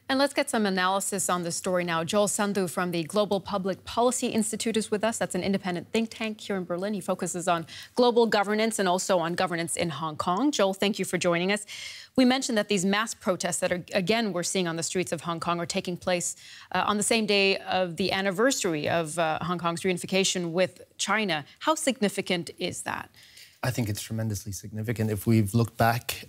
And let's get some analysis on the story now. Joel Sandhu from the Global Public Policy Institute is with us. That's an independent think tank here in Berlin. He focuses on global governance and also on governance in Hong Kong. Joel, thank you for joining us. We mentioned that these mass protests that we're seeing on the streets of Hong Kong are taking place on the same day of the anniversary of Hong Kong's reunification with China. How significant is that? I think it's tremendously significant. If we've looked back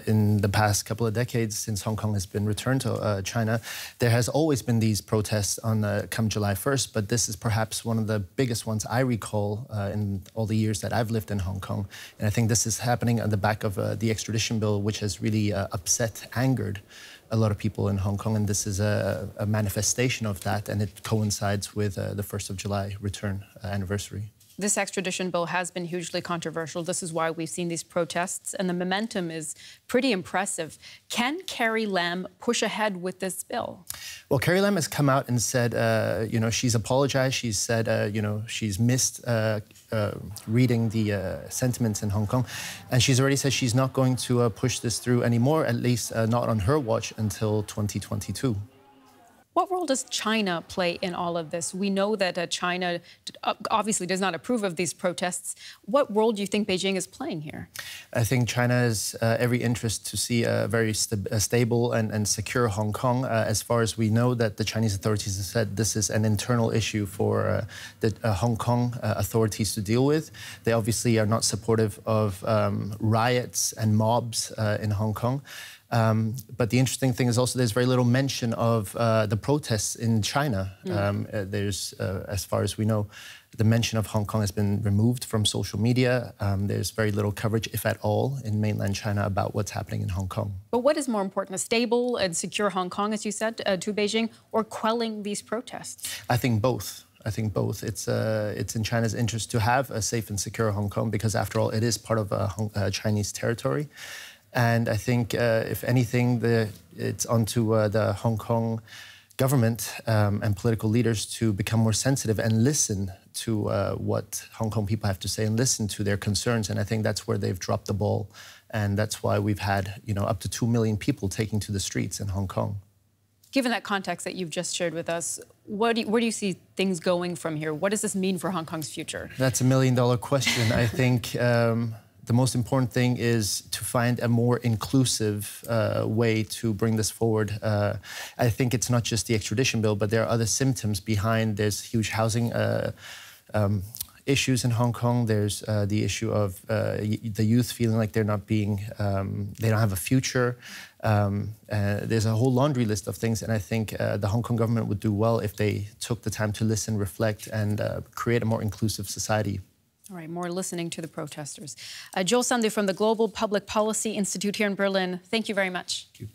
in the past couple of decades since Hong Kong has been returned to China, there has always been these protests on come July 1st, but this is perhaps one of the biggest ones I recall in all the years that I've lived in Hong Kong. And I think this is happening on the back of the extradition bill, which has really angered a lot of people in Hong Kong, and this is a manifestation of that, and it coincides with the 1st of July return anniversary. This extradition bill has been hugely controversial. This is why we've seen these protests, and the momentum is pretty impressive. Can Carrie Lam push ahead with this bill? Well, Carrie Lam has come out and said, she's apologized. She's said, she's missed reading the sentiments in Hong Kong. And she's already said she's not going to push this through anymore, at least not on her watch, until 2022. What role does China play in all of this? We know that China obviously does not approve of these protests. What role do you think Beijing is playing here? I think China has every interest to see a very stable and secure Hong Kong. As far as we know, that the Chinese authorities have said this is an internal issue for the Hong Kong authorities to deal with. They obviously are not supportive of riots and mobs in Hong Kong. But the interesting thing is also there's very little mention of the protests in China. There's, as far as we know, the mention of Hong Kong has been removed from social media. There's very little coverage, if at all, in mainland China about what's happening in Hong Kong. But what is more important, a stable and secure Hong Kong, as you said, to Beijing, or quelling these protests? I think both. I think both. It's in China's interest to have a safe and secure Hong Kong because, after all, it is part of Chinese territory. And I think, if anything, it's onto the Hong Kong government and political leaders to become more sensitive and listen to what Hong Kong people have to say and listen to their concerns. And I think that's where they've dropped the ball. And that's why we've had, up to 2 million people taking to the streets in Hong Kong. Given that context that you've just shared with us, where do you see things going from here? What does this mean for Hong Kong's future? That's a million-dollar question. I think the most important thing is to find a more inclusive way to bring this forward. I think it's not just the extradition bill, but there are other symptoms behind. There's huge housing issues in Hong Kong. There's the issue of the youth feeling like they're not being, they don't have a future. There's a whole laundry list of things, and I think the Hong Kong government would do well if they took the time to listen, reflect, and create a more inclusive society. All right, more listening to the protesters. Joel Sandhu from the Global Public Policy Institute here in Berlin. Thank you very much. Thank you.